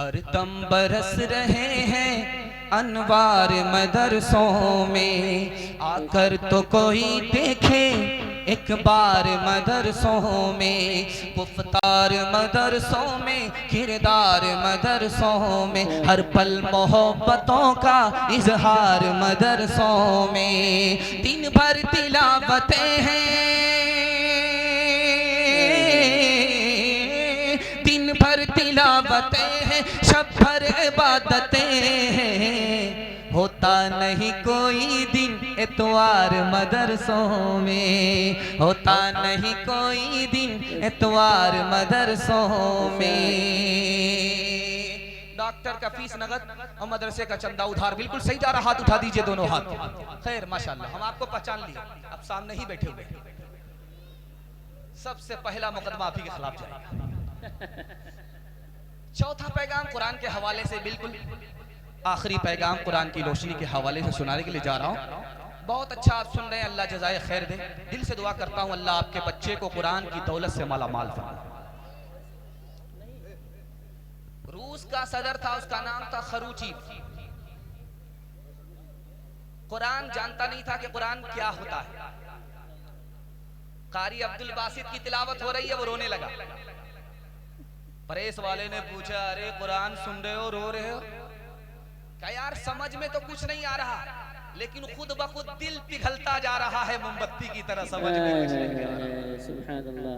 हर दम बरस रहे हैं अनवार मदरसों में, आकर तो कोई देखे एक बार मदरसों में। गुफ्तार मदरसों में, किरदार मदरसों में, हर पल मोहब्बतों का इजहार मदरसों में। दिन भर तिलावतें हैं, दिन भर तिलावतें हैं, शब भर इबादतें हैं। होता नहीं कोई दिन इतवार मदरसों में, होता नहीं कोई दिन इतवार मदरसों में। डॉक्टर का फीस नगद और मदरसे का चंदा उधार। बिल्कुल सही जा रहा, हाथ उठा दीजिए दोनों हाथ। खैर माशाल्लाह, हम आपको पहचान लिए, अब सामने ही बैठे हुए। सबसे पहला मुकदमा आप ही के खिलाफ जाएगा। चौथा पैगाम कुरान के हवाले से, बिल्कुल आखिरी पैगाम कुरान की रोशनी के हवाले से सुनाने के लिए जा रहा हूँ। बहुत अच्छा आप सुन रहे हैं, अल्लाह जज़ाए खैर दे। दिल से दुआ करता हूँ अल्लाह आपके बच्चे को कुरान की दौलत से माला माल फरमाए। रूस का सदर था, उसका नाम था खरूची। कुरान जानता नहीं था कि कुरान क्या होता है। कारी अब्दुल बासित की तिलावत हो रही है, वो रोने लगा। प्रेस वाले ने पूछा, अरे कुरान सुन रहे हो, रो रहे हो? क्या यार, समझ में तो कुछ नहीं आ रहा, लेकिन खुद ब खुद दिल पिघलता जा रहा है मोमबत्ती की तरह, समझ में कुछ नहीं आ रहा। सुभान अल्लाह।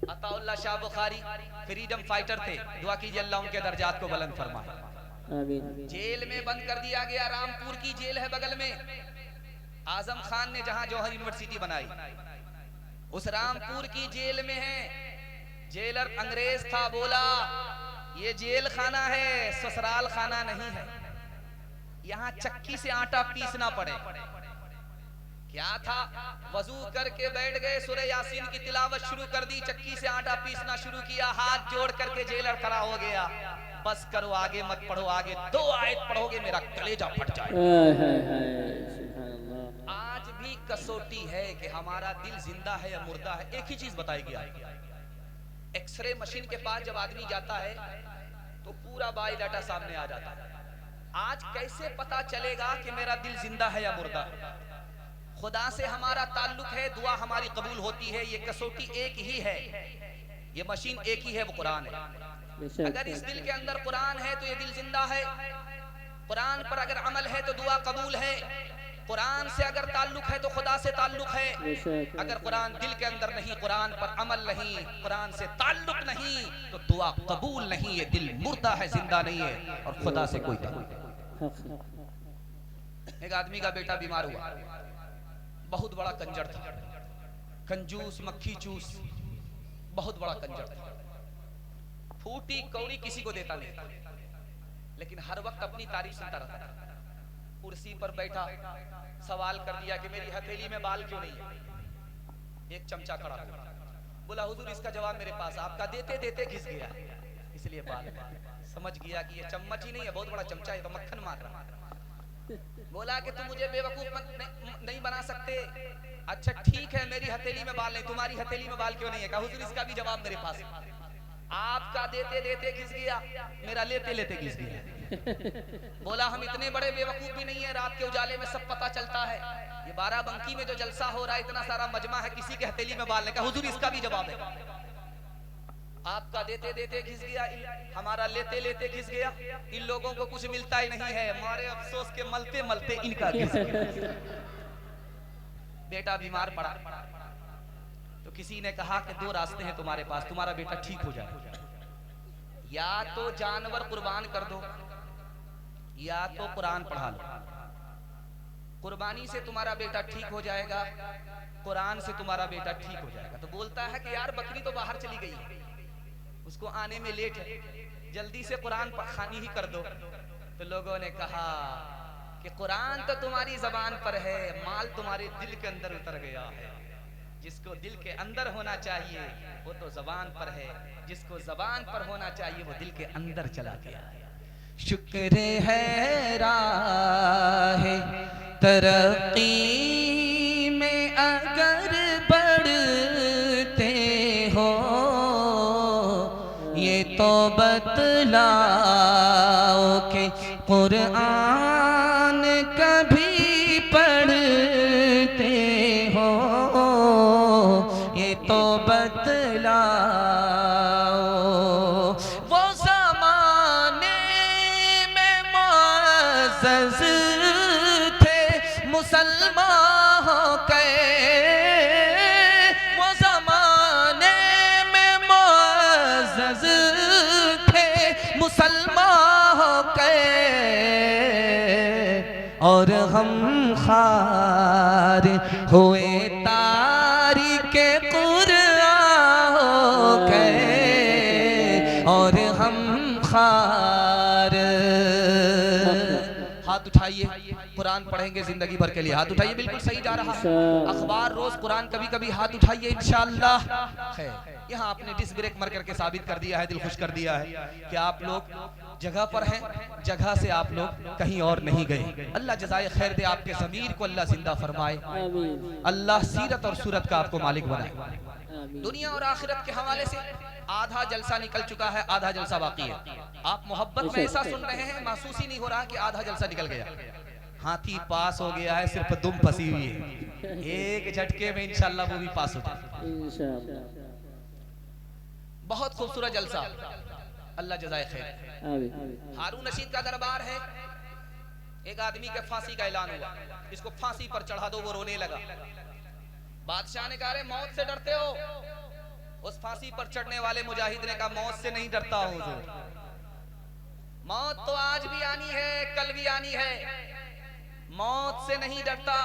अताउल्लाह शाह बुखारी फ्रीडम फाइटर थे, दुआ कीजिए अल्लाह उनके दर्जात को बुलंद फरमाए। आमीन। जेल में बंद कर दिया गया, रामपुर की जेल है बगल में। आजम खान ने जहां जौहर यूनिवर्सिटी बनाई, उस रामपुर की जेल में है। जेलर अंग्रेज था, बोला ये जेल खाना है, ससुराल खाना नहीं है। यहाँ चक्की से आटा पीसना पड़े। क्या था, वजू करके बैठ गए, सूरह यासीन की तिलावत शुरू कर दी, चक्की से आटा पीसना शुरू किया, हाथ जोड़ करके जेलर खड़ा हो गया। बस करो, आगे मत पढ़ो, आगे 2 आयत पढ़ोगे मेरा कलेजा फट जाएगा। आज भी कसौटी है कि हमारा दिल जिंदा है या मुर्दा है। एक ही चीज बताएगी आपको, एक्सरे मशीन के पास जब आदमी जाता है तो पूरा बायोडाटा सामने आ जाता है। आज कैसे पता चलेगा कि मेरा दिल जिंदा है या मुर्दा है? खुदा से हमारा ताल्लुक है, दुआ हमारी कबूल होती है। ये कसौटी एक ही है, ये मशीन एक ही है, वो कुरान है। अगर इस दिल के अंदर कुरान है तो ये दिल जिंदा है। कुरान पर अगर अमल है तो दुआ कबूल है। कुरान से अगर ताल्लुक है तो खुदा से ताल्लुक है। अगर कुरान दिल के अंदर नहीं, कुरान पर अमल नहीं, कुरान से ताल्लुक नहीं, तो दुआ कबूल नहीं। ये दिल मुर्दा है, जिंदा नहीं है, और खुदा से कोई ताल्लुक नहीं। एक आदमी का बेटा बीमार हुआ, बहुत बड़ा कंजर था, कंजूस, मक्खी चूस, बहुत बड़ा कंजर था। फूटी कौड़ी किसी को देता नहीं, लेकिन हर वक्त अपनी तारीफ सुनता रहता था। कुर्सी पर बैठा, सवाल कर दिया कि मेरी हथेली में बाल क्यों नहीं है। एक चमचा खड़ा हुआ, बोला हुजूर इसका जवाब मेरे पास, आपका देते देते घिस गया, इसलिए बाल। समझ गया कि ये चम्मच ही नहीं है, बहुत बड़ा चमचा है, तो मक्खन मार रहा। बोला कि तुम मुझे बेवकूफ नहीं बना सकते। अच्छा ठीक है, मेरी हथेली में बाल नहीं, तुम्हारी हथेली में बाल क्यों नहीं है? कहा हुजूर इसका भी जवाब मेरे पास है। आपका देते देते घिस गया, मेरा लेते लेते घिस गया। बोला हम इतने बड़े बेवकूफ भी नहीं है, रात के उजाले में सब पता चलता है। ये बाराबंकी में जो जलसा हो रहा है, इतना सारा मजमा है, किसी के हथेली में बाल नहीं। कहा हुजूर इसका भी जवाब है। आपका देते देते घिस गया, हमारा लेते लेते घिस गया। इन लोगों को कुछ मिलता ही नहीं है, हमारे अफसोस के मलते मलते इनका घिस गया। बेटा बीमार पड़ा तो किसी ने कहा कि 2 रास्ते हैं तुम्हारे पास, तुम्हारा बेटा ठीक हो जाए। या तो जानवर कुर्बान कर दो, या तो कुरान पढ़ा लो। कुर्बानी से तुम्हारा बेटा ठीक हो जाएगा, कुरान से तुम्हारा बेटा ठीक हो जाएगा। तो बोलता है कि यार बकरी तो बाहर चली गई है, उसको आने में लेट है, जल्दी से कुरान खानी ही कर दो। तो लोगों ने कहा कि कुरान तो तुम्हारी जबान पर है, माल तुम्हारे दिल के अंदर उतर गया है। जिसको दिल के अंदर होना चाहिए वो तो जबान पर है, जिसको जबान पर होना चाहिए वो दिल के अंदर चला गया है। शुक्र है राह तरक्की में अगर बढ़ते हो, ये तो बतलाता बतलाओ कि कुरान कभी पढ़ते हो, ये तो बतलाओ। वो ज़माने में मुअज़्ज़ज़ थे मुसलमान हो गए, वो ज़माने में मुअज़्ज़ज़ थे मुसलमान हो गए, और हम खार हुए तारीके कुरान हो गए, और हम खार। हाथ उठाइए, कुरान पढ़ेंगे जिंदगी भर के लिए। हाथ उठाइए, बिल्कुल सही जा रहा है। अखबार रोज कुरान कभी कभी। हाथ उठाइए इंशाअल्लाह। है यहाँ आपने डिस्क ब्रेक मर करके साबित कर दिया है, दिल खुश कर दिया है कि आप लोग जगह पर हैं, जगह से आप लोग कहीं और नहीं गए। अल्लाह जज़ाए खैर दे, आपके ज़मीर को अल्लाह जिंदा फरमाए, अल्लाह सीरत और सूरत का आपको मालिक बनाए। दुनिया और आखिरत के हवाले से आधा जलसा निकल चुका है, आधा जलसा बाकी है। आप मोहब्बत में ऐसा सुन रहे हैं, महसूस ही नहीं हो रहा कि आधा जलसा निकल गया। हाथी पास हो गया है, सिर्फ दुम फंसी हुई है। एक झटके में इंशाअल्लाह वो भी पास हो जाए। बहुत खूबसूरत जलसा, अल्लाह जज़ाए खैर। हारून रशीद का दरबार है। एक आदमी के फांसी का ऐलान हुआ, इसको फांसी पर चढ़ा दो। वो रोने लगा। बादशाह ने कहा, मौत से डरते हो? उस फांसी पर चढ़ने वाले मुजाहिद ने कहा, मौत से नहीं डरता हूं हुजूर, मौत तो आज भी आनी है, कल भी आनी है। मौत से नहीं डरता,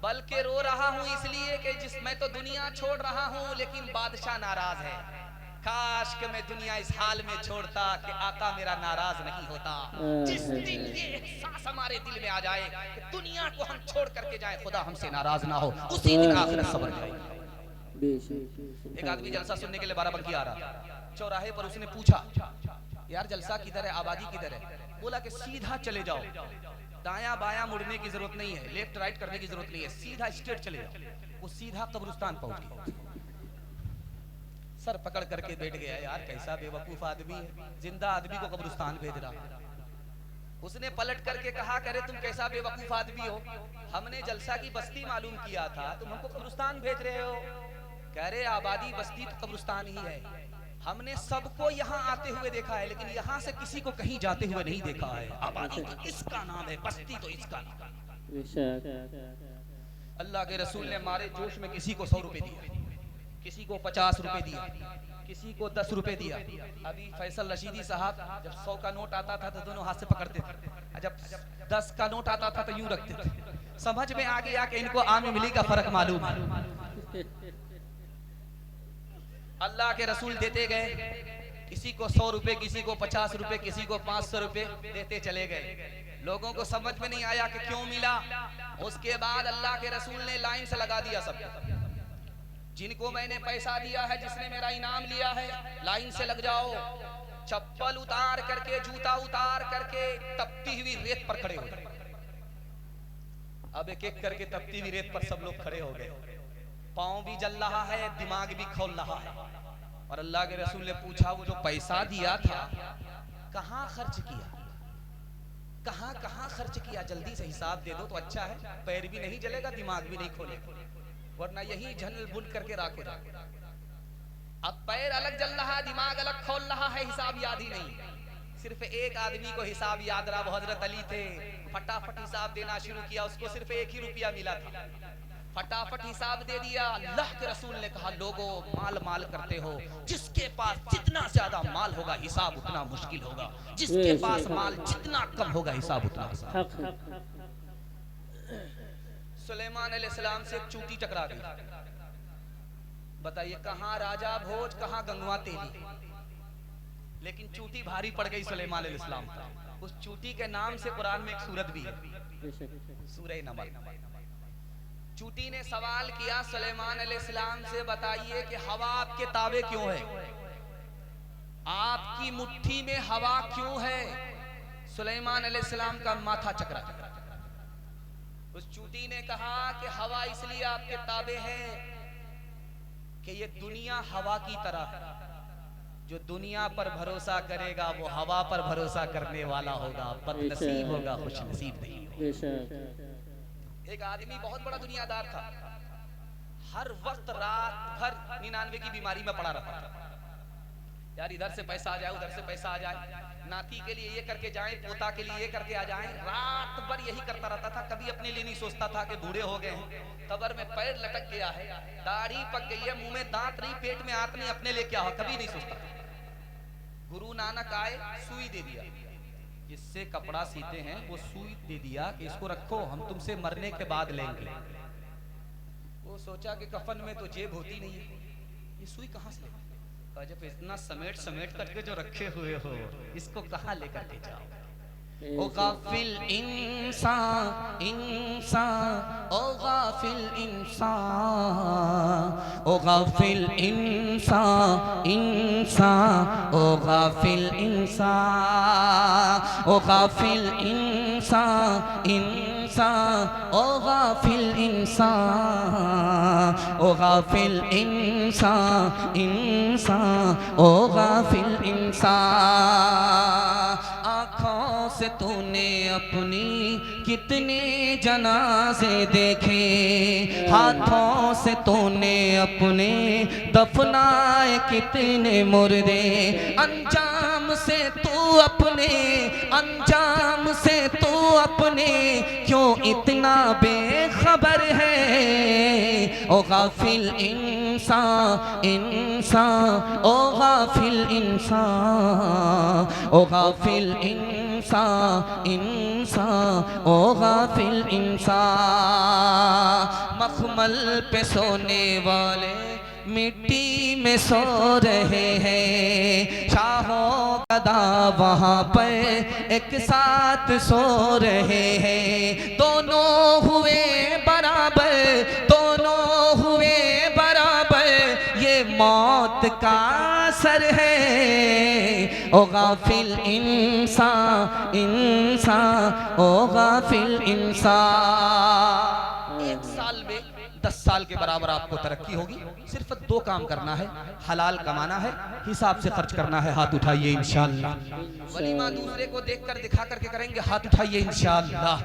बल्कि रो रहा हूं इसलिए कि मैं तो दुनिया छोड़ रहा हूं, लेकिन बादशाह नाराज है। काश कि मैं दुनिया इस हाल में छोड़ता कि आका मेरा नाराज नहीं होता। जिस दिन ये एहसास हमारे दिल में आ जाए कि दुनिया को हम छोड़ करके जाए, खुदा हमसे नाराज ना हो, उसी दिन आखिरत सबर जाएगी। एक आदमी जलसा सुनने के लिए बाराबंकी आ रहा, चौराहे पर उसने पूछा, यार जलसा किधर है, आबादी किधर है? बोला कि सीधा चले जाओ, दायां बायां मुड़ने की जरूरत नहीं है, लेफ्ट राइट करने की जरूरत नहीं है, सीधा स्ट्रेट चले जाओ। वो सीधा कब्रिस्तान पहुंच गया। सर पकड़ करके बैठ गया, यार कैसा बेवकूफ आदमी है, जिंदा आदमी को कब्रिस्तान भेज रहा। उसने पलट करके कहा, करे तुम कैसा बेवकूफ आदमी हो, हमने जलसा की बस्ती मालूम किया था, तुम हमको कब्रिस्तान भेज रहे हो। कह रहे आबादी बस्ती तो कब्रिस्तान ही है, हमने सबको यहाँ आते हुए देखा है, लेकिन यहाँ से किसी को कहीं जाते हुए नहीं देखा है। आबादी तो इसका नाम है, बस्ती तो इसका नाम है। अल्लाह के रसूल ने मारे जोश में किसी को 100 रुपए दिए, किसी को 50 रुपए दिया, किसी को 10 रुपए दिया। अभी फैसल रशीदी साहब जब 100 का नोट आता था तो दोनों हाथ से पकड़ते थे, जब 10 का नोट आता था तो यूं रखते थे। समझ में आ गया कि इनको आम मिली का फर्क मालूम है। अल्लाह के रसूल देते गए, किसी को 100 रुपए, किसी को 50 रुपए, किसी को 500 रुपए देते चले गए। लोगों को समझ में नहीं आया कि क्यों मिला। उसके बाद अल्लाह के रसूल ने लाइन से लगा दिया सबको, जिनको मैंने पैसा दिया है, जिसने मेरा इनाम लिया है, लाइन से लग जाओ। चप्पल उतार करके, जूता उतार करके तपती हुई रेत पर खड़े हो गए। अब एक एक करके तपती हुई रेत पर सब लोग खड़े हो गए। पाँव भी जल रहा है, दिमाग भी खोल रहा है। और अल्लाह के रसूल ने पूछा, वो जो पैसा दिया था कहाँ खर्च किया, कहाँ कहाँ खर्च किया, जल्दी से हिसाब दे दो तो अच्छा है। पैर भी नहीं जलेगा, दिमाग भी नहीं खोलेगा, वरना यही झनल बुन करके राख हो जाएगा। अब पैर अलग जल रहा है, दिमाग अलग खोल रहा है, हिसाब याद ही नहीं। सिर्फ एक आदमी को हिसाब याद रहा, वो हजरत अली थे। फटाफट हिसाब देना शुरू किया, उसको सिर्फ 1 ही रुपया मिला था। फटाफट हिसाब दे दिया। अल्लाह के रसूल ने कहा, लोगों माल माल करते हो, जिसके पास जितना ज्यादा माल होगा हिसाब उतना मुश्किल होगा, जिसके पास माल जितना कम होगा हिसाब उतना आसान। सुलेमान अलैहिस्सलाम से एक चूंटी टकरा गई। बताइए कहाँ राजा भोज, कहाँ गंगवा तेली, लेकिन चूंटी भारी पड़ गई सुलेमान अलैहिस्सलाम। उस चूंटी के नाम से कुरान में एक सूरत भी है, सूरह नमल। चूंटी ने सवाल किया सुलेमान अलैहिस्सलाम से, बताइए कि हवा आपके ताबे क्यों है, आपकी मुट्ठी में हवा क्यों है? सुलेमान अलैहिस्सलाम का माथा चकरा। उस चूंटी ने कहा कि हवा इसलिए आपके ताबे है कि ये दुनिया हवा की तरह है, जो दुनिया पर भरोसा करेगा वो हवा पर भरोसा करने वाला होगा, बदनसीब होगा, खुश नसीब नहीं होगा। एक आदमी बहुत बड़ा दुनियादार था, हर वक्त रात भर 99 की बीमारी में पड़ा रहता था। यार इधर से पैसा आ जाए, उधर से पैसा आ जाए, नाती के लिए ये करके जाए, पोता के लिए ये करके आ जाए, रात भर यही करता रहता था। कभी अपने लिए नहीं सोचता था कि बूढ़े हो गए हैं, कब्र में पैर लटक गया है, दाढ़ी पक गई है, मुंह में दांत नहीं, पेट में आंत नहीं, अपने लिए क्या हो, कभी नहीं सोचता। गुरु नानक आए, सुई दे दिया, जिससे कपड़ा सीते हैं वो सुई दे दिया कि इसको रखो, हम तुमसे मरने के बाद लेंगे। वो सोचा कि कफन में तो जेब होती नहीं है, ये सुई कहाँ से ले? जब इतना समेट समेट करके जो रखे हुए हो, इसको कहाँ लेकर के जाओ? ओ गाफिल इंसान इंसान, ओ गाफिल इंसान, ओ गाफिल इंसान इंसान, ओ गाफिल इंसान, ओ गाफिल इंसान इंसान, ओ गाफिल इंसान, ओ गाफिल इंसान इंसान, ओ गाफिल इंसान। आँखों से तूने अपनी कितने जनाजे देखे, हाथों से तूने अपने दफनाए कितने मुर्दे, अंजाम से तू अपने, अंजाम से तू अपने क्यों इतना बेखबर है? ओ गाफिल इंसान इंसान, ओ गाफिल इंसान, ओ गाफिल इंसान इंसान, ओ गाफिल इंसान। मखमल पे सोने वाले मिट्टी में सो रहे हैं, शाहों गदा वहाँ पर एक साथ सो रहे हैं। दोनों हुए बराबर, दोनों हुए बराबर, ये मौत का असर है। ओ गाफिल इंसान इंसान, ओ गाफिल इंसान। 1 साल में 10 साल के बराबर आपको तरक्की होगी। सिर्फ 2 काम करना है, हलाल कमाना है, हिसाब से खर्च करना है। हाथ उठाइए इंशाअल्लाह। वलीमा दूसरे को देखकर दिखा करके करेंगे, हाथ उठाइए इंशाअल्लाह।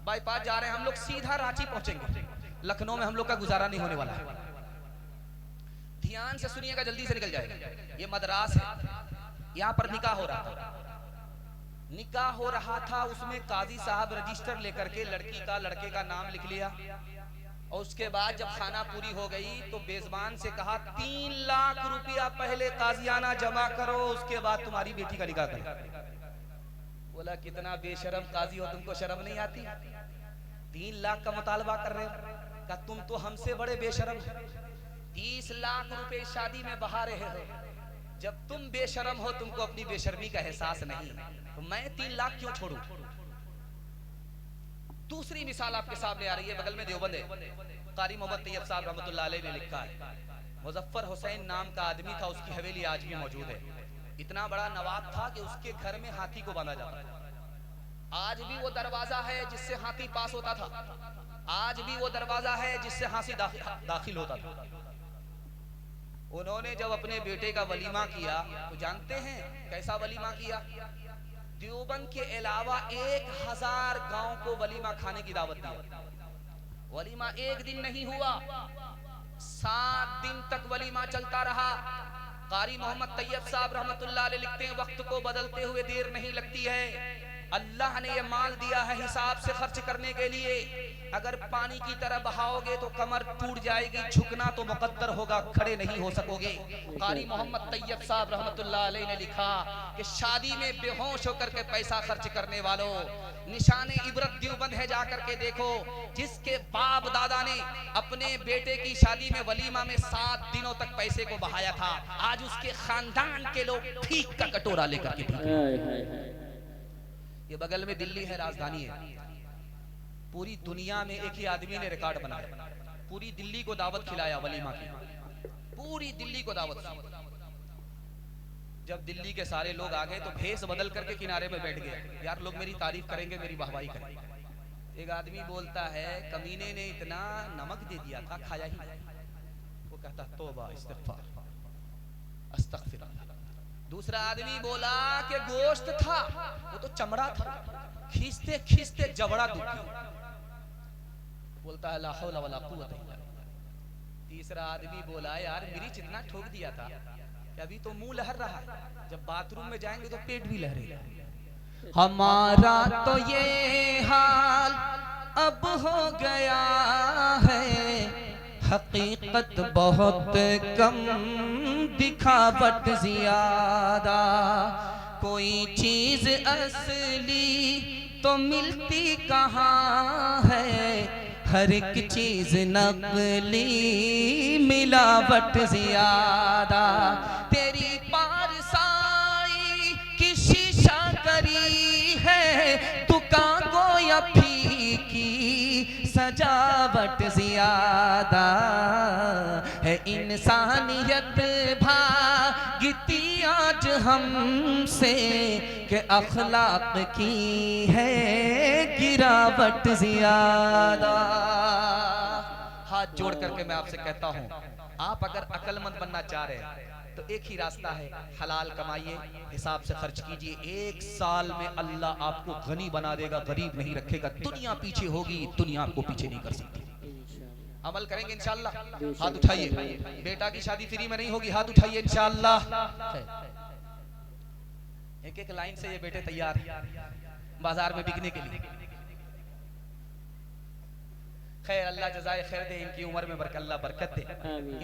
बाईपास जा रहे हैं हम लोग, सीधा रांची पहुंचेंगे। लखनऊ में हम लोग का गुजारा नहीं होने वाला है। ध्यान से सुनिएगा, जल्दी से निकल जाएगा। ये मद्रास है, यहाँ पर निकाह हो रहा था। निकाह हो रहा था, उसमें काजी साहब रजिस्टर लेकर के लड़की का लड़के का नाम लिख लिया, और उसके बाद जब खाना पूरी हो गई तो बेजबान से कहा 3 लाख रुपया पहले काजियाना जमा करो, उसके बाद तुम्हारी बेटी का निकाह करो। बोला कितना बेशरम काजी हो, तुमको शर्म नहीं आती? 3 लाख का मुतालबा कर रहे हो? कहा तुम तो हमसे बड़े बेशरम हो, 30 लाख रुपए शादी में बहा रहे हो। जब तुम बेशरम हो, तुमको अपनी बेशर्मी का एहसास नहीं, तो मैं 3 लाख क्यों छोड़ूं? दूसरी मिसाल आपके सामने आ रही है, बगल में देवबंद है। कारी मोहम्मद तैयब साहब रहमतुल्लाह अलैह ने लिखा है, मुजफ्फर हुसैन नाम का आदमी था, उसकी हवेली आज भी मौजूद है। इतना बड़ा नवाब था कि उसके घर में हाथी को बांधा जाता था। आज भी वो दरवाजा है जिससे हाथी पास होता था, आज भी वो दरवाजा है जिससे हाथी दाखिल होता था। उन्होंने जब अपने बेटे का वलीमा किया तो जानते हैं कैसा वलीमा किया? देवबंद के अलावा 1000 गांव को वलीमा खाने की दावत दी। वलीमा एक दिन नहीं हुआ, 7 दिन तक वलीमा चलता रहा। कारी मोहम्मद तैयब साहब रहमतुल्लाह अलैह लिखते हैं, वक्त को बदलते हुए देर नहीं लगती है। अल्लाह ने ये माल दिया है हिसाब से खर्च करने के लिए। अगर पानी की तरह बहाओगे तो कमर टूट जाएगी, झुकना तो मुकद्दर होगा, खड़े नहीं हो सकोगे। कारी मोहम्मद तैयब साहब रहमतुल्लाह अलैह ने लिखा कि शादी में बेहोश होकर के पैसा खर्च करने वालों, निशाने इबरत देवबंद है, जाकर के देखो। जिसके बाप दादा ने अपने बेटे की शादी में वलीमा में 7 दिनों तक पैसे को बहाया था, आज उसके खानदान के लोग ठीक का कटोरा लेकर के पीते। ये बगल में दिल्ली है, राजधानी है। पूरी दुनिया में एक ही आदमी ने रिकॉर्ड बनाया, पूरी दिल्ली को दावत खिलाया वलीमा की, पूरी दिल्ली को दावत। जब दिल्ली के सारे लोग आ गए तो भेष बदल करके किनारे में बैठ गए। यार लोग मेरी तारीफ करेंगे, मेरी वाहवाही करेंगे। एक आदमी बोलता है कमीने ने इतना नमक दे दिया था, खाया ही नहीं। वो कहता तौबा इस्तिग़फ़ार, अस्तगफिरुल्लाह। दूसरा आदमी बोला कि गोश्त था, वो तो चमड़ा था, खींचते खींचते जबड़ा दुखी। बोलता है ला हौला वला कुव्वता इल्ला बिल्लाह। तीसरा आदमी बोला यार मिर्च इतना ठोक दिया था कि अभी तो मुंह लहर रहा है, जब बाथरूम में जाएंगे तो पेट भी लहरेगा। हमारा तो ये हाल अब हो गया है, हकीकत बहुत कम दिखावट ज्यादा। कोई चीज असली तो मिलती कहाँ है, हर एक चीज नकली मिलावट ज्यादा। तेरी पारसाई की शीशा करी है, दुकान गोया फीकी सजावट ज्यादा है। इंसानियत भागती आज हमसे कि अखलाक की है गिरावट ज्यादा। हाथ जोड़ करके मैं आपसे कहता हूं, आप अगर अक्लमंद बनना चाह रहे हैं तो एक ही रास्ता है, हलाल कमाइए, हिसाब से खर्च कीजिए। एक साल में अल्लाह आपको गनी बना देगा, गरीब नहीं रखेगा। दुनिया पीछे होगी, दुनिया आपको पीछे नहीं कर सकती। अमल करेंगे इंशाअल्लाह? हाथ उठाइए। बेटा की शादी फ्री में नहीं होगी, हाथ उठाइए इंशाअल्लाह। एक एक लाइन से ये बेटे तैयार हैं बाजार में बिकने के लिए। खैर अल्लाह जज़ाए खैर दे, इनकी उम्र में अल्लाह बरकत दे,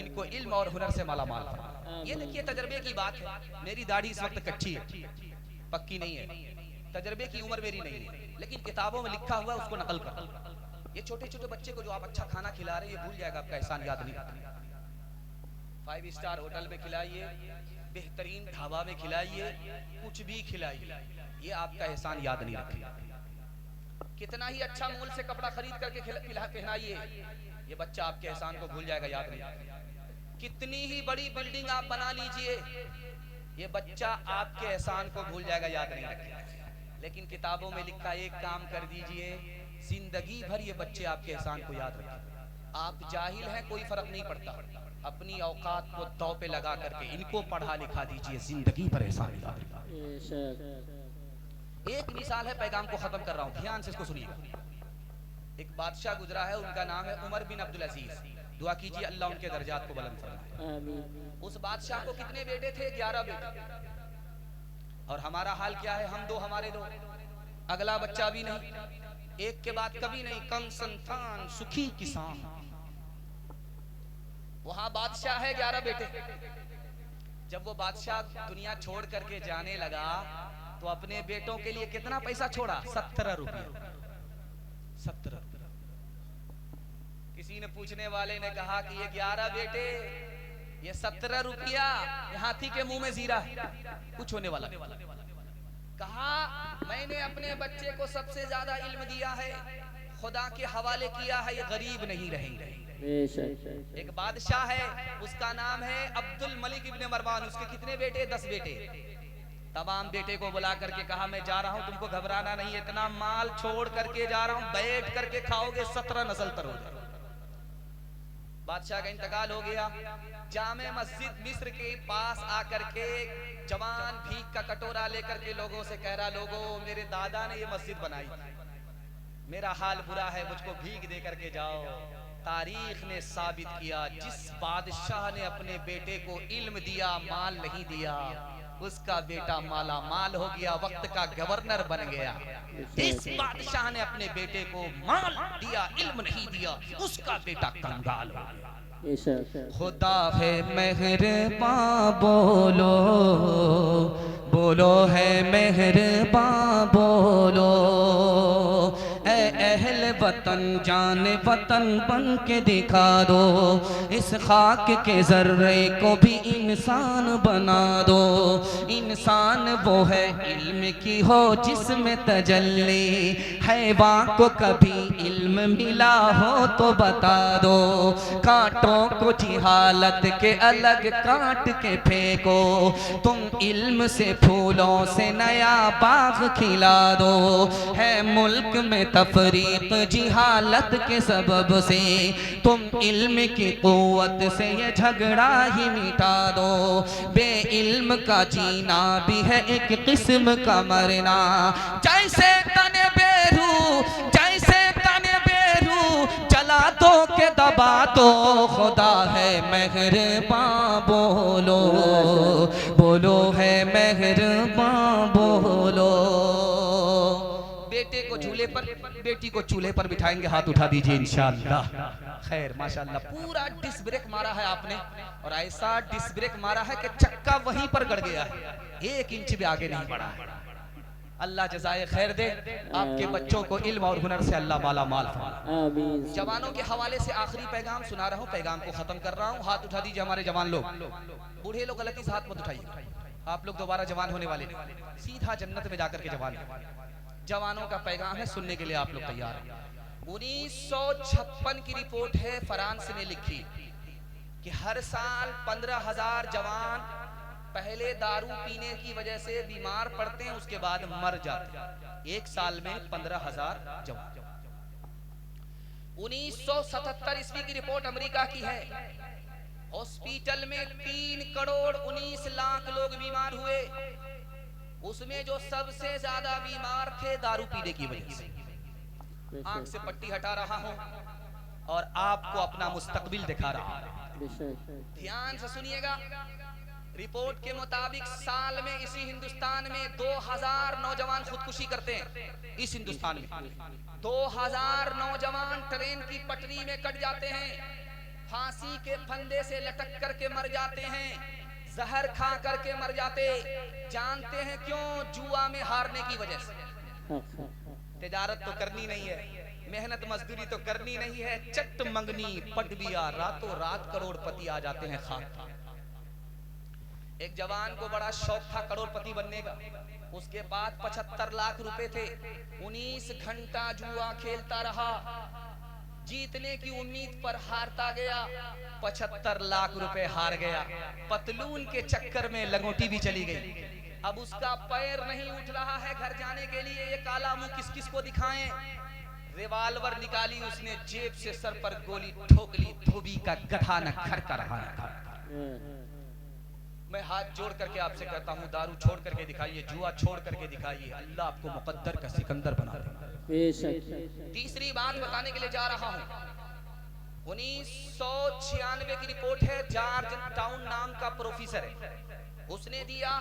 इनको इल्म और हुनर से माला माल फरमाए। ये देखिए तजर्बे की बात है। मेरी दाढ़ी इस वक्त कच्ची है, पक्की नहीं है, तजर्बे की उम्र मेरी नहीं है, लेकिन किताबों में लिखा हुआ है उसको नकल कर। ये छोटे छोटे बच्चे को जो आप अच्छा खाना खिला रहे हैं, ये भूल जाएगा, आपका एहसान याद नहीं। 5 स्टार होटल में खिलाइए, बेहतरीन ढाबा में खिलाइए, कुछ भी खिलाइए, ये आपका एहसान याद नहीं रखेगा। कितना ही अच्छा मूल से कपड़ा खरीद करके पहनाइए, ये बच्चा आपके एहसान को भूल जाएगा, याद नहीं। कितनी ही बड़ी बिल्डिंग आप बना लीजिए, ये बच्चा आपके एहसान को भूल जाएगा, याद नहीं रखेगा। लेकिन किताबों में लिखा एक काम कर दीजिए, जिंदगी भर ये बच्चे आपके एहसान को याद रखें। आप जाहिल हैं, कोई फर्क नहीं पड़ता, अपनी औकात को दांव पे लगा करके इनको पढ़ा लिखा दीजिए, जिंदगी भर एहसान याद रखें। एक मिसाल है, पैगाम को खत्म कर रहा हूं, ध्यान से इसको सुनिएगा। एक बादशाह गुजरा है, उनका नाम है उमर बिन अब्दुल अजीज। दुआ कीजिए अल्लाह उनके दर्जात को बुलंद फरमाए। उस बादशाह को कितने बेटे थे? 11 बेटे। और हमारा हाल क्या है? हम दो, हमारे दो, अगला बच्चा भी नहीं, एक के बाद कभी नहीं। कम संतान सुखी किसान। वहां बादशाह है, 11 बेटे। जब वो बादशाह दुनिया छोड़ करके जाने लगा तो अपने बेटों के लिए कितना पैसा छोड़ा? 17 रुपया। 17। किसी ने पूछने वाले ने कहा कि ये 11 बेटे, ये 17 रुपया, हाथी के मुंह में जीरा, कुछ होने वाला। कहा मैंने अपने बच्चे को सबसे ज्यादा इल्म दिया है, खुदा के हवाले किया है, ये गरीब नहीं रहेंगे। एक बादशाह है, उसका नाम है अब्दुल मलिक इब्ने मरवान। उसके कितने बेटे? 10 बेटे। तमाम बेटे को बुला करके कहा मैं जा रहा हूं, तुमको घबराना नहीं, इतना माल छोड़ करके जा रहा हूं, बैठ करके खाओगे, 17 नस्ल तर हो जाए। बादशाह का इंतकाल हो गया। जामे मस्जिद मिस्र के पास आकर के जवान भीख का कटोरा लेकर के लोगों से कह रहा, लोगों मेरे दादा ने ये मस्जिद बनाई, मेरा हाल बुरा है, मुझको भीख दे करके जाओ। तारीख ने साबित किया, जिस बादशाह ने अपने बेटे को इल्म दिया, माल नहीं दिया, उसका बेटा माला माल हो गया, वक्त का गवर्नर बन गया। इस बादशाह ने अपने बेटे को माल दिया, इल्म नहीं दिया, उसका बेटा कंगाल हो गया। खुदा है मेहरबान, बोलो बोलो है मेहरबान, बोलो ऐ अहल वतन, जान वतन बन के दिखा दो, इस खाक के जर्रे को भी इंसान बना दो। इंसान वो है इल्म की हो जिसमें तजल्ली, हैवान को कभी इल्म मिला हो तो बता दो। कांटों को जिहालत के अलग काट के फेंको, तुम इल्म से फूलों से नया बाग खिला दो। है मुल्क में तफरीक जिहाद जहालत के सबब से, तुम इल्म की कुव्वत से ये झगड़ा ही मिटा दो। बे इल्म का जीना भी है एक किस्म का मरना, जैसे तने बेरू, जैसे तने बेरू जला दो के दबा दो, खुदा है मेहरबान बोलो, बोलो है मेहरबान बोलो। बेटे को झूले पर, बेटी को चूल्हे पर बिठाएंगे, हाथ उठा दीजिए इंशाअल्लाह। खैर माशाअल्लाह, पूरा डिस्क ब्रेक मारा है आपने, और ऐसा डिस्क ब्रेक मारा है कि चक्का वहीं पर गड़ गया है, 1 इंच भी आगे नहीं बढ़ा है। अल्लाह जज़ाए खैर दे, आपके बच्चों को इल्म और हुनर से अल्लाह माला माल फरमाए। जवानों के हवाले से आखिरी पैगाम सुना रहा हूँ, पैगाम को खत्म कर रहा हूँ। हाथ उठा दीजिए हमारे जवान लोग, बूढ़े लोग गलती से हाथ मत उठाइए, आप लोग दोबारा जवान होने वाले नहीं, सीधा जन्नत में जाकर के जवान। जवानों का पैगाम है, सुनने के लिए आप लोग तैयार हैं। 1956 की रिपोर्ट है, फ्रांस ने लिखी कि हर साल 15,000 जवान पहले दारू पीने की वजह से बीमार पड़ते हैं, उसके बाद मर जाते हैं। 1 साल में 15,000 जवान। 1977 ईस्वी की रिपोर्ट अमेरिका की है, हॉस्पिटल में 3 करोड़ 19 लाख लोग बीमार हुए, उसमें जो सबसे ज्यादा बीमार थे दारू पीने की वजह से। आंख से पट्टी हटा रहा हूं और आपको अपना मुस्तकबिल दिखा रहा हूं, ध्यान से सुनिएगा। रिपोर्ट के मुताबिक साल में इसी हिंदुस्तान में 2000 नौजवान खुदकुशी करते हैं। इस हिंदुस्तान में 2000 नौजवान ट्रेन की पटरी में कट जाते हैं, फांसी के फंदे से लटक करके मर जाते हैं, जहर खा करके मर जाते। जानते हैं क्यों? जुआ में हारने की वजह से। तिजारत तो करनी नहीं है, मेहनत मजदूरी तो करनी नहीं है, चट मंगनी पट बिया, रातों रात करोड़पति आ जाते हैं खाक। एक जवान को बड़ा शौक था करोड़पति बनने का, उसके बाद 75 लाख रुपए थे, 19 घंटा जुआ खेलता रहा, जीतने की उम्मीद पर हारता गया, 75 लाख रुपए हार गया। पतलून के चक्कर में लंगोटी भी चली गई, अब उसका पैर नहीं उठ रहा है घर जाने के लिए। ये काला मुंह किस किस को दिखाएं? रिवाल्वर निकाली उसने जेब से, सर पर गोली ठोक ली, धोबी का गधा न घर का रहा। मैं हाथ जोड़ करके आपसे कहता हूँ, दारू छोड़ करके दिखाइए, जुआ छोड़ करके दिखाइए, अल्लाह आपको मुकद्दर का सिकंदर बना देगा। तीसरी बात बताने के लिए जा रहा हूँ, 1996 की रिपोर्ट है, जॉर्ज टाउन नाम का प्रोफेसर है, उसने दिया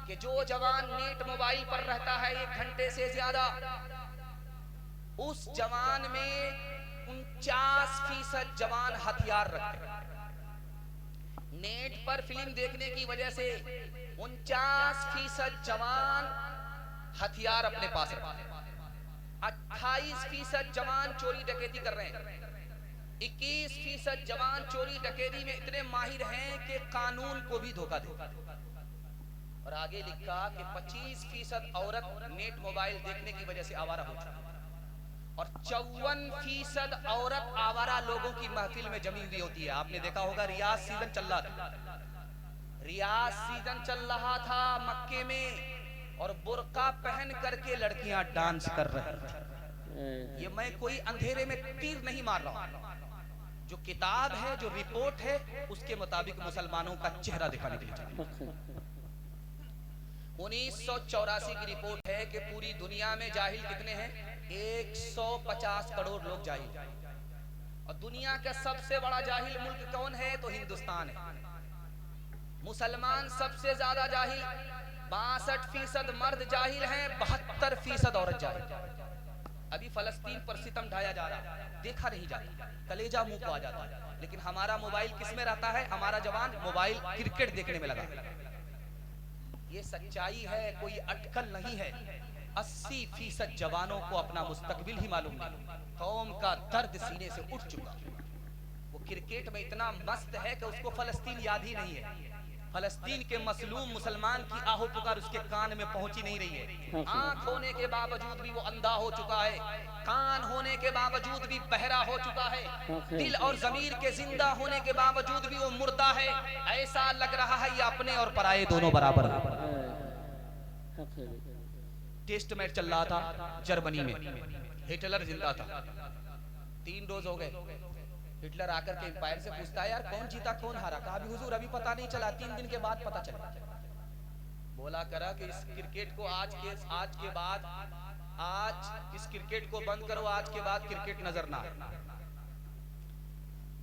कि जो जवान नेट मोबाइल पर रहता है 1 घंटे से ज्यादा, उस जवान में 49% जवान हथियार रखते हैं। नेट पर फिल्म देखने की वजह से 49% जवान हथियार अपने पास रखते हैं। 28% जवान चोरी डकैती कर रहे हैं। 21% जवान चोरी डकैती में इतने माहिर हैं कि कानून को भी धोखा देते। और आगे लिखा कि 25% औरत नेट मोबाइल देखने की वजह से आवारा हो चुकी, और 54% औरत आवारा लोगों की महफिल में जमी हुई होती है। आपने देखा होगा, रियाज सीजन चल रहा था, रियाज सीजन चल रहा था मक्के में, और बुर्का पहन करके लड़कियां डांस कर रही थी। ये मैं कोई अंधेरे में तीर नहीं मार रहा हूं, जो किताब है, जो रिपोर्ट है, उसके मुताबिक मुसलमानों का चेहरा दिखाने के लिए। 1984 की रिपोर्ट है कि पूरी दुनिया में जाहिल कितने हैं? 150 करोड़ लोग जाहिल, और दुनिया का सबसे बड़ा जाहिल मुल्क कौन है? तो हिंदुस्तान है। मुसलमान सबसे ज्यादा जाहिल, 62% मर्द जाहिल हैं, 72% औरत जाहिल। अभी फलस्तीन पर सितम ढाया जा रहा है, देखा नहीं जाता, कलेजा मुंह को आ जाता है, लेकिन हमारा मोबाइल किस में रहता है? हमारा जवान मोबाइल क्रिकेट देखने में लगा। ये सच्चाई है, कोई अटकल नहीं है। 80% जवानों को अपना मुस्तकबिल ही मालूम नहीं, कौम का दर्द सीने से उठ चुका। वो क्रिकेट में इतना मस्त है कि उसको फलस्तीन याद ही नहीं है। फलस्तीन के मसलूम मुसलमान की आहो पुकार उसके कान में पहुंची नहीं रही है। आंख होने के बावजूद भी वो अंधा हो चुका है, कान होने के बावजूद भी बहरा हो चुका है, दिल और जमीर के जिंदा होने के बावजूद भी वो मुर्दा है। ऐसा लग रहा है ये अपने और पराये दोनों बराबर है। टेस्ट मैच चल रहा था जर्मनी में, हिटलर जिंदा था, 3 डोज हो गए। हिटलर आकर के एम्पायर से पूछता है, यार कौन जीता कौन हारा? कहा अभी हुजूर अभी पता नहीं चला, 3 दिन के बाद पता चला। बोला करा कि इस क्रिकेट को आज के बाद आज इस क्रिकेट को बंद करो, आज के बाद क्रिकेट नजर ना आए।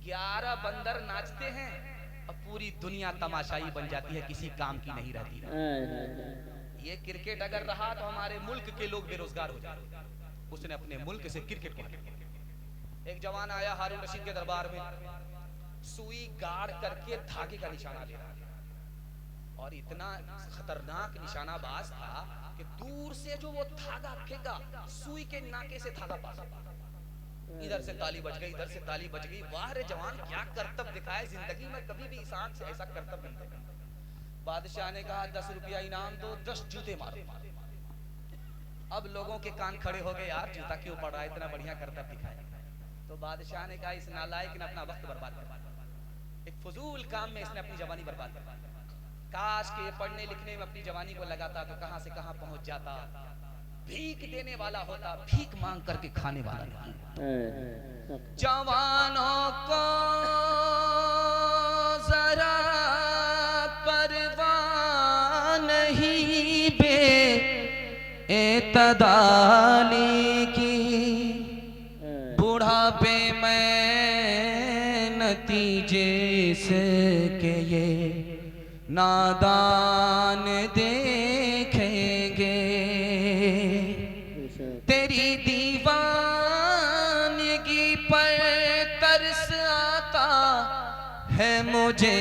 11 बंदर नाचते हैं और पूरी दुनिया तमाशाई बन जाती है, किसी काम की नहीं रहती। ये क्रिकेट अगर रहा तो हमारे मुल्क के लोग बेरोजगार हो जाते। उसने अपने मुल्क से क्रिकेट को हटा। एक जवान आया हारून रशीद के दरबार में, सुई गाड़ करके धागे का निशाना ले रहा था और इतना खतरनाक निशानाबाज था कि दूर से जो वो धागा फेंका, सुई के नाके से धागा पास। इधर से ताली बज गई, इधर से ताली बज गई। वाह रे जवान, क्या करतब दिखाए, जिंदगी में कभी भी इस आंख से ऐसा करतब नहीं देखा। बादशाह ने कहा 10 रुपया इनाम दो, 10 जूते मारो। अब लोगों के कान खड़े हो गए, यार जूता क्यों पड़ रहा है, इतना बढ़िया करतब दिखाए। तो बादशाह ने कहा इस नालायक ने अपना वक्त बर्बाद कर, एक फजूल काम में इसने अपनी जवानी बर्बाद कर। काश के पढ़ने लिखने में अपनी जवानी को लगाता तो कहां से कहां पहुंच जाता। भीख देने वाला होता, भीख मांग करके खाने वाला नहीं। जवानों को जरा परवाह नहीं बेइतदाली की, बुढ़ापे में नतीजे से के ये नादान देखेंगे। तेरी दीवानगी पर तरस आता है मुझे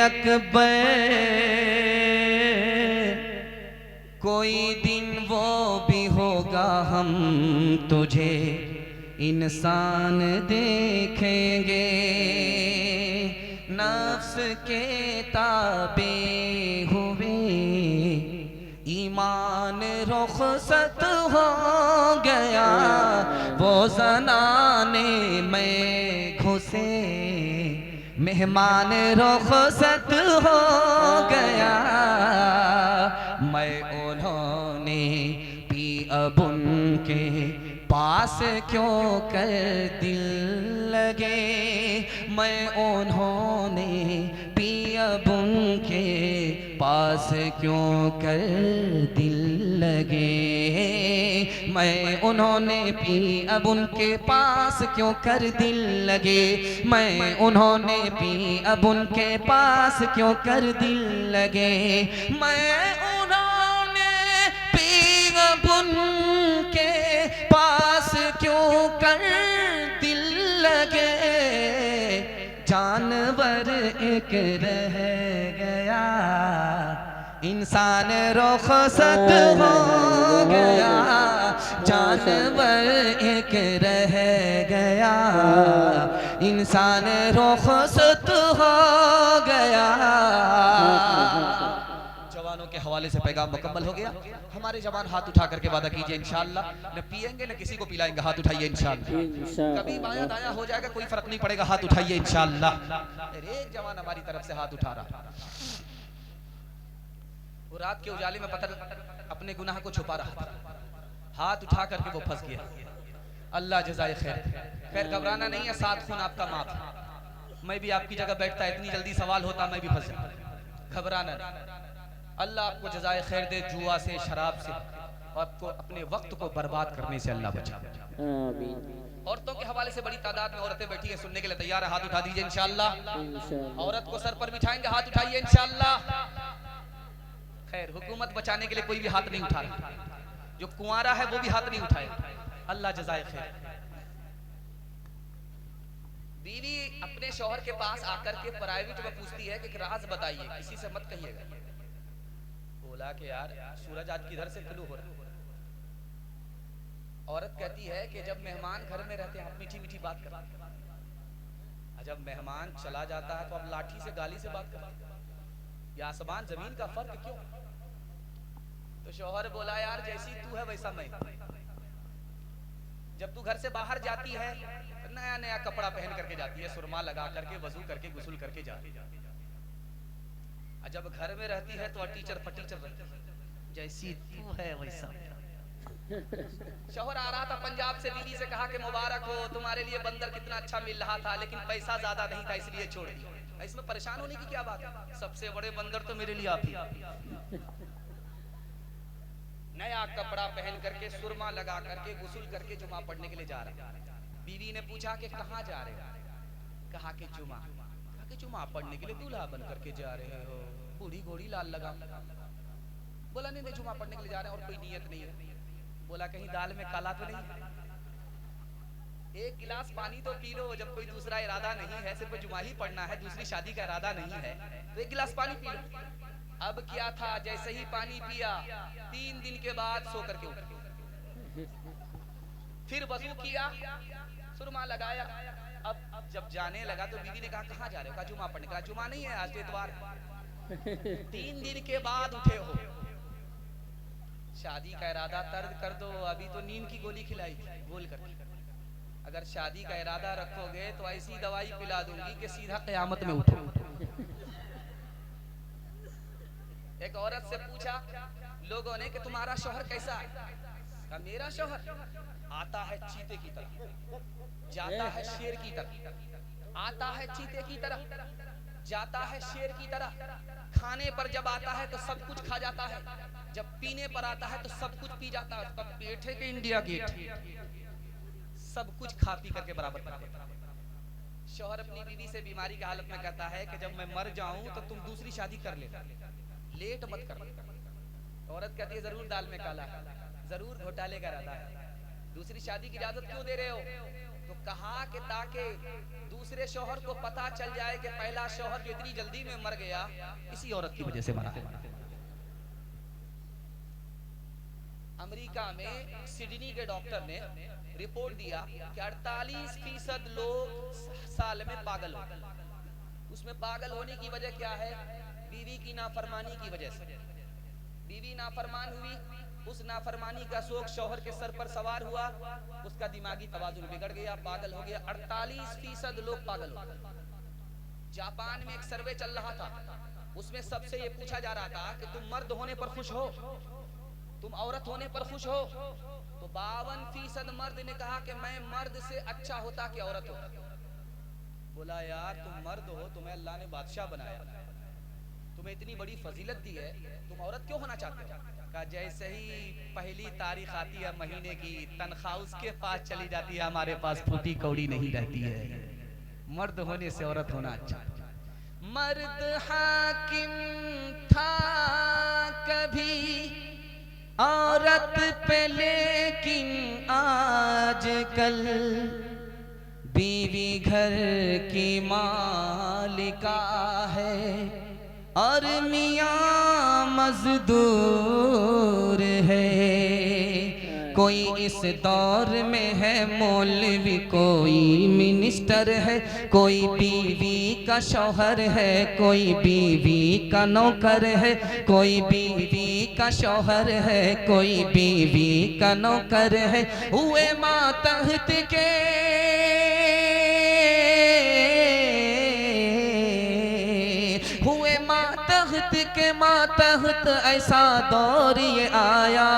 अकबर, कोई दिन वो भी होगा हम तुझे इंसान देखेंगे। नफ्स के ताबे हुए ईमान रुखसत हो गया, वो ज़नाने में घुसे मेहमान रुखसत हो गया। मैं उन्होंने पी अब उनके पास क्यों कर दिल लगे, मैं उन्होंने पी अब उनके पास क्यों कर दिल लगे, मैं उन्होंने पी अब उनके पास क्यों कर दिल लगे, मैं उन्होंने पी अब उनके पास क्यों कर दिल लगे, मैं उन्होंने पी अब उनके पास क्यों कर दिल लगे। जानवर एक रह गया, इंसान रुखसत हो गया, जानवर एक रह गया, इंसान रुखसत हो गया। जवानों के हवाले से पैगाम मुकम्मल हो गया। हमारे जवान हाथ उठा करके वादा कीजिए इंशाअल्लाह, न पिएंगे न किसी को पिलाएंगे। हाथ उठाइए इंशाअल्लाह। कभी बायां दायां हो जाएगा कोई फर्क नहीं पड़ेगा, हाथ उठाइए इंशाअल्लाह। एक जवान हमारी तरफ से हाथ उठा रहा, वो रात के उजाले में पता अपने गुनाह को छुपा रहा था, हाथ उठा करके वो फंस गया। अल्लाह जज़ाए खैर। खैर घबराना नहीं है, 7 खून आपका माफ। मैं भी आपकी जगह बैठता, इतनी जल्दी सवाल होता मैं भी फंस जाता। घबराना नहीं, अल्लाह आपको जज़ाए खैर दे, जुआ से शराब से और आपको अपने वक्त को बर्बाद करने से अल्लाह बचाए। औरतों के हवाले से बड़ी तादाद में औरतें बैठी हैं, सुनने के लिए तैयार है, हाथ उठा दीजिए इंशाअल्लाह। औरत को सर पर बिठाएंगे, हाथ उठाइए इंशाअल्लाह। खैर हुकूमत बचाने के लिए कोई भी हाथ नहीं उठा रहा, जो कुंवारा है वो भी हाथ नहीं उठाए। अल्लाह जज़ाए खैर। बीवी अपने शौहर के पास आकर के प्राइवेट में पूछती है कि एक राज बताइए, किसी से मत कहिएगा। बोला कि यार सूरज आज किधर से तुलू हो रहा है। औरत कहती है कि जब मेहमान घर में रहते हैं आप मीठी मीठी बात करते हैं, जब मेहमान चला जाता है तो आप लाठी से गाली से बात करते हैं, या आसमान जमीन का फर्क क्यों? तो शौहर बोला यार जैसी तू है वैसा मैं। जब तू घर से बाहर जाती है तो नया नया कपड़ा पहन करके जाती है, सुरमा लगा करके, वजू करके, गुस्ल करके जाती है। जब घर में रहती है तो टीचर फटीचर रहती है, जैसी तू है वैसा। शौहर आ रहा था पंजाब से, बीवी से कहा कि मुबारक हो, तुम्हारे लिए बंदर कितना अच्छा मिल रहा था, लेकिन पैसा ज्यादा नहीं था इसलिए छोड़ दिया। इसमें परेशान होने की क्या बात है, सबसे बड़े बंदर तो मेरे लिए आप ही। नया कपड़ा पहन करके, सुरमा लगा करके, गुस्ल करके जुमा पढ़ने के लिए जा रहा। बीवी ने पूछा कि कहाँ जा रहे हो? कहा कि जुमा। कहा कि जुमा पढ़ने के लिए दूल्हा बन करके जा रहे हो? बूढ़ी घोड़ी लाल लगा। बोला नहीं नहीं, जुमा पढ़ने के लिए जा रहे हैं और कोई नियत नहीं है। बोला कहीं दाल में काला तो नहीं? एक गिलास पानी तो पी लो, जब कोई दूसरा इरादा नहीं है, सिर्फ जुमा ही पढ़ना है, दूसरी शादी का इरादा नहीं है, तो एक गिलास पानी पी लो। अब क्या था, जैसे ही पानी पिया 3 दिन के बाद सो करके उठ, फिर वजू किया, सुरमा लगाया। अब जब जाने लगा तो बीवी ने कहा कहाँ जा रहे हो? कहा जुमा पढ़ने। कहा जुमा नहीं है, आज तो इतवार। 3 दिन के बाद उठे हो, शादी का इरादा तर्क कर दो, अभी तो नींद की गोली खिलाई बोल कर। अगर शादी का इरादा रखोगे तो ऐसी दवाई पिला दूंगी कि सीधा कयामत में उठो। एक औरत से पूछा लोगों ने कि तुम्हारा शौहर कैसा है? कहा मेरा शौहर आता है चीते की तरह, जाता है शेर की तरह, आता है चीते की तरह, जाता है शेर की तरह। खाने पर जब आता है तो सब कुछ खा जाता है, जब पीने पर आता है तो सब कुछ पी जाता है। उसका पेट है कि इंडिया गेट, सब कुछ खा पी करके बराबर कर देता है। शौहर अपनी बीवी से बीमारी की हालत में कहता है कि जब मैं मर जाऊं तो तुम दूसरी शादी कर लेना, लेट मत कर। औरत कहती है जरूर दाल में काला है, जरूर घोटाले का इरादा है, दूसरी शादी की इजाजत क्यों दे रहे हो? तो कहा कि ताकि दूसरे शौहर को पता चल जाए कि पहला शौहर जो इतनी जल्दी में मर गया इसी औरत की वजह से मरा है। अमेरिका में सिडनी के डॉक्टर ने रिपोर्ट दिया कि 48% लोग साल में पागल हो। उसमें पागल होने की वजह क्या है? बीवी की नाफरमानी की वजह से। बीवी नाफरमान हुई, उस नाफरमानी का शोक शौहर के सर पर सवार हुआ, उसका दिमागी तवाजुन बिगड़ गया, पागल हो गया। 48% लोग पागल हो गए। जापान में एक सर्वे चल रहा था, उसमें सबसे ये पूछा जा रहा था कि तुम मर्द होने पर खुश हो, तुम औरत होने पर खुश हो? तो 52% मर्द ने कहा कि मैं मर्द से अच्छा होता कि औरत होता। बोला यार तुम मर्द हो, तुम्हें अल्लाह ने बादशाह बनाया, तुम्हें इतनी बड़ी फजीलत दी है, तुम औरत क्यों होना चाहते हो? कहा जैसे ही पहली तारीख आती है महीने की, तनख्वाह उसके पास चली जाती है, हमारे पास फूटी कौड़ी नहीं रहती है। मर्द होने से औरत होना अच्छा। मर्द हाकिम था कभी औरत पे, लेकिन आजकल बीवी घर की मालिका है और मियाँ मजदूर है। कोई इस दौर में है मौलवी, कोई मिनिस्टर है, कोई बीवी का शौहर है, कोई बीवी का नौकर है, कोई बीवी का शौहर है, कोई बीवी का नौकर है। हुए मातहत के मातहत ऐसा दौर ये आया,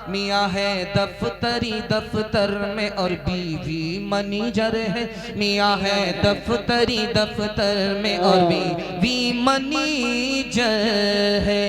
मियाँ है दफ्तरी दफ्तर में और बीवी मैनेजर है। मियाँ है दफ्तरी दफ्तर में और बीवी मैनेजर है।